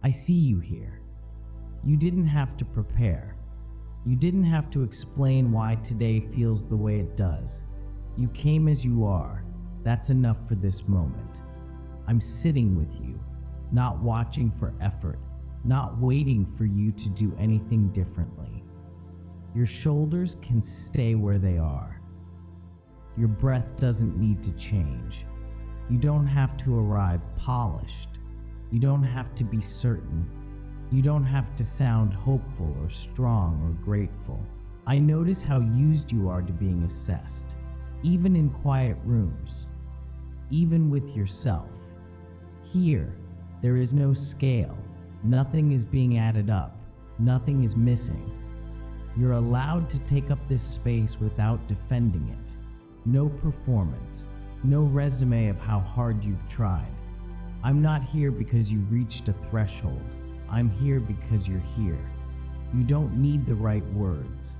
I see you here. You didn't have to prepare. You didn't have to explain why today feels the way it does. You came as you are. That's enough for this moment. I'm sitting with you, not watching for effort, not waiting for you to do anything differently. Your shoulders can stay where they are. Your breath doesn't need to change. You don't have to arrive polished. You don't have to be certain. You don't have to sound hopeful or strong or grateful. I notice how used you are to being assessed, even in quiet rooms, even with yourself. Here, there is no scale. Nothing is being added up. Nothing is missing. You're allowed to take up this space without defending it. No performance, no resume of how hard you've tried. I'm not here because you reached a threshold. I'm here because you're here. You don't need the right words.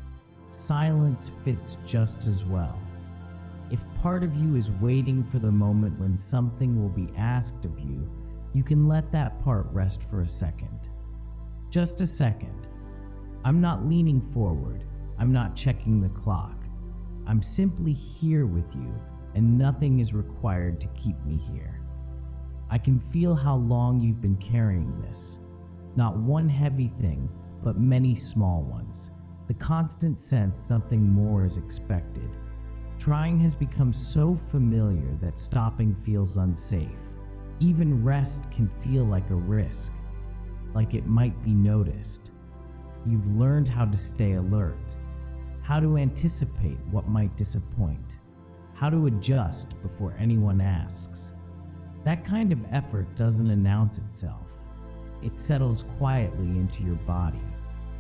Silence fits just as well. If part of you is waiting for the moment when something will be asked of you, you can let that part rest for a second. Just a second. I'm not leaning forward. I'm not checking the clock. I'm simply here with you, and nothing is required to keep me here. I can feel how long you've been carrying this. Not one heavy thing, but many small ones. The constant sense something more is expected. Trying has become so familiar that stopping feels unsafe. Even rest can feel like a risk, like it might be noticed. You've learned how to stay alert, how to anticipate what might disappoint, how to adjust before anyone asks. That kind of effort doesn't announce itself. It settles quietly into your body,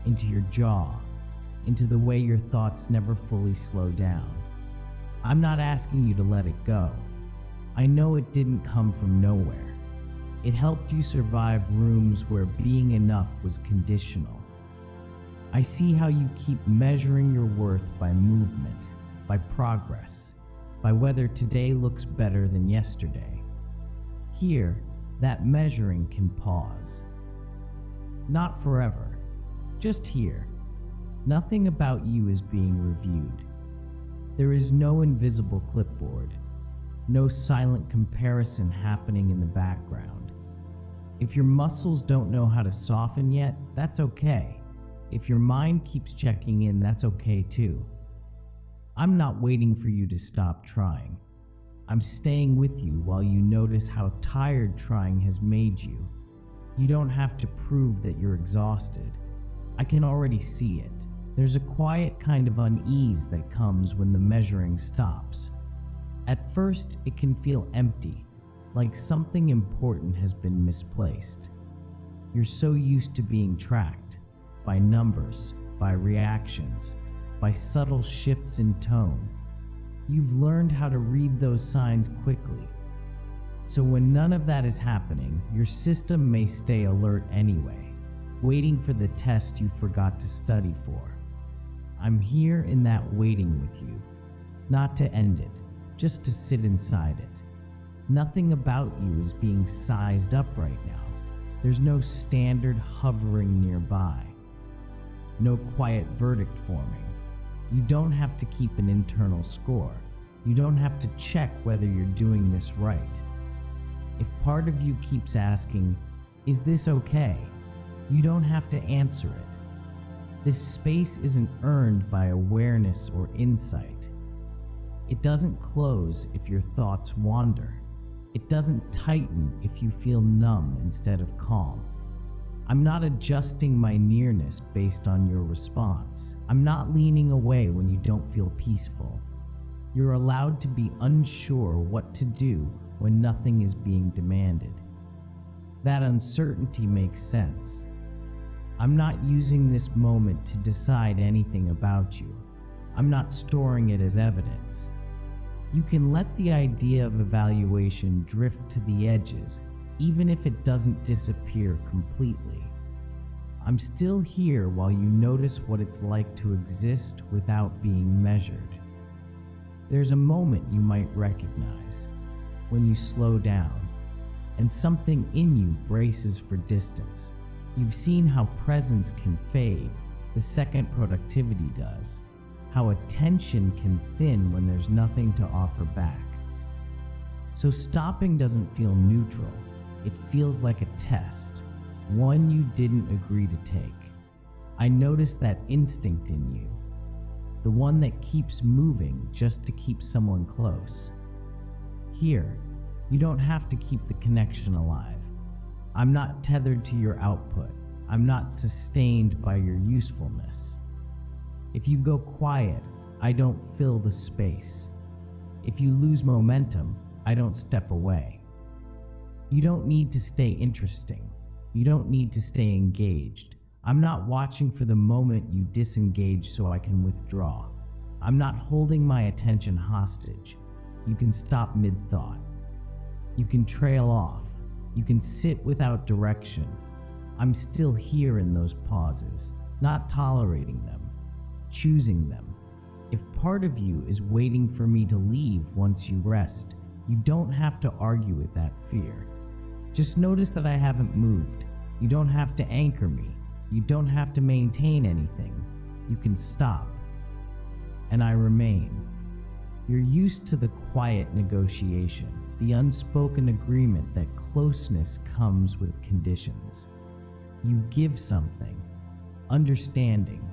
into your jaw, into the way your thoughts never fully slow down. I'm not asking you to let it go. I know it didn't come from nowhere. It helped you survive rooms where being enough was conditional. I see how you keep measuring your worth by movement, by progress, by whether today looks better than yesterday. Here, that measuring can pause. Not forever, just here. Nothing about you is being reviewed. There is no invisible clipboard, no silent comparison happening in the background. If your muscles don't know how to soften yet, that's okay. If your mind keeps checking in, that's okay too. I'm not waiting for you to stop trying. I'm staying with you while you notice how tired trying has made you. You don't have to prove that you're exhausted. I can already see it. There's a quiet kind of unease that comes when the measuring stops. At first, it can feel empty, like something important has been misplaced. You're so used to being tracked by numbers, by reactions, by subtle shifts in tone. You've learned how to read those signs quickly. So when none of that is happening, your system may stay alert anyway, waiting for the test you forgot to study for. I'm here in that waiting with you, not to end it, just to sit inside it. Nothing about you is being sized up right now. There's no standard hovering nearby. No quiet verdict forming. You don't have to keep an internal score. You don't have to check whether you're doing this right. If part of you keeps asking, "Is this okay?" you don't have to answer it. This space isn't earned by awareness or insight. It doesn't close if your thoughts wander. It doesn't tighten if you feel numb instead of calm. I'm not adjusting my nearness based on your response. I'm not leaning away when you don't feel peaceful. You're allowed to be unsure what to do when nothing is being demanded. That uncertainty makes sense. I'm not using this moment to decide anything about you. I'm not storing it as evidence. You can let the idea of evaluation drift to the edges, even if it doesn't disappear completely. I'm still here while you notice what it's like to exist without being measured. There's a moment you might recognize, when you slow down, and something in you braces for distance. You've seen how presence can fade the second productivity does, how attention can thin when there's nothing to offer back. So stopping doesn't feel neutral, it feels like a test, one you didn't agree to take. I noticed that instinct in you, the one that keeps moving just to keep someone close. Here, you don't have to keep the connection alive. I'm not tethered to your output. I'm not sustained by your usefulness. If you go quiet, I don't fill the space. If you lose momentum, I don't step away. You don't need to stay interesting. You don't need to stay engaged. I'm not watching for the moment you disengage so I can withdraw. I'm not holding my attention hostage. You can stop mid-thought. You can trail off. You can sit without direction. I'm still here in those pauses, not tolerating them, choosing them. If part of you is waiting for me to leave once you rest, you don't have to argue with that fear. Just notice that I haven't moved. You don't have to anchor me. You don't have to maintain anything. You can stop. And I remain. You're used to the quiet negotiation, the unspoken agreement that closeness comes with conditions. You give something, understanding,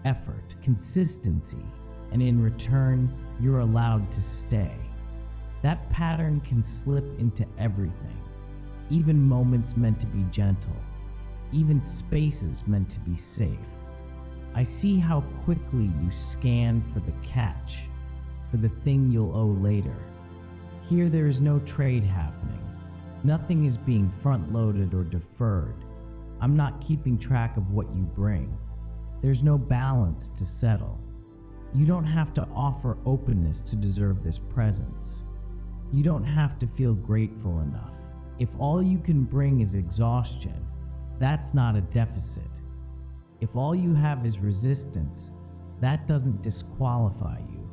effort, consistency, and in return, you're allowed to stay. That pattern can slip into everything, even moments meant to be gentle, even spaces meant to be safe. I see how quickly you scan for the catch, for the thing you'll owe later. Here there is no trade happening. Nothing is being front-loaded or deferred. I'm not keeping track of what you bring. There's no balance to settle. You don't have to offer openness to deserve this presence. You don't have to feel grateful enough. If all you can bring is exhaustion, that's not a deficit. If all you have is resistance, that doesn't disqualify you.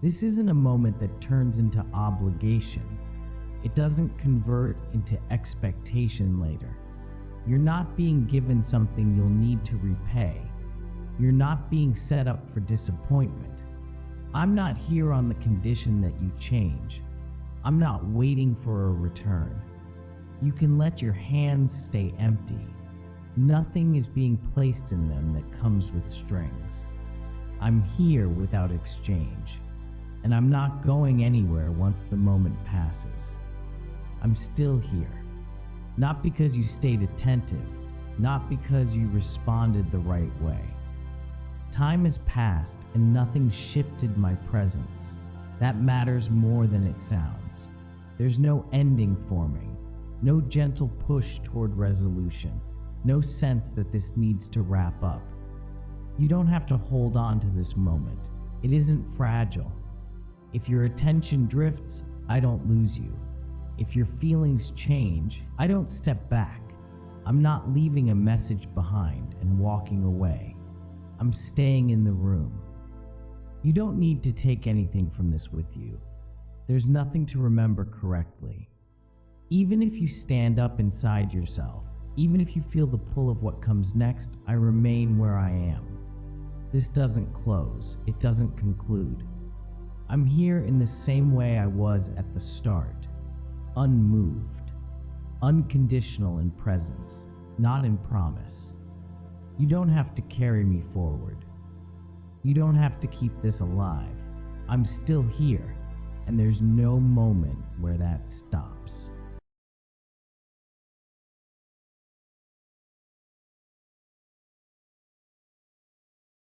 This isn't a moment that turns into obligation. It doesn't convert into expectation later. You're not being given something you'll need to repay. You're not being set up for disappointment. I'm not here on the condition that you change. I'm not waiting for a return. You can let your hands stay empty. Nothing is being placed in them that comes with strings. I'm here without exchange, and I'm not going anywhere once the moment passes. I'm still here, not because you stayed attentive, not because you responded the right way. Time has passed and nothing shifted my presence. That matters more than it sounds. There's no ending forming, no gentle push toward resolution, no sense that this needs to wrap up. You don't have to hold on to this moment. It isn't fragile. If your attention drifts, I don't lose you. If your feelings change, I don't step back. I'm not leaving a message behind and walking away. I'm staying in the room. You don't need to take anything from this with you. There's nothing to remember correctly. Even if you stand up inside yourself, even if you feel the pull of what comes next, I remain where I am. This doesn't close. It doesn't conclude. I'm here in the same way I was at the start, unmoved, unconditional in presence, not in promise. You don't have to carry me forward. You don't have to keep this alive. I'm still here, and there's no moment where that stops.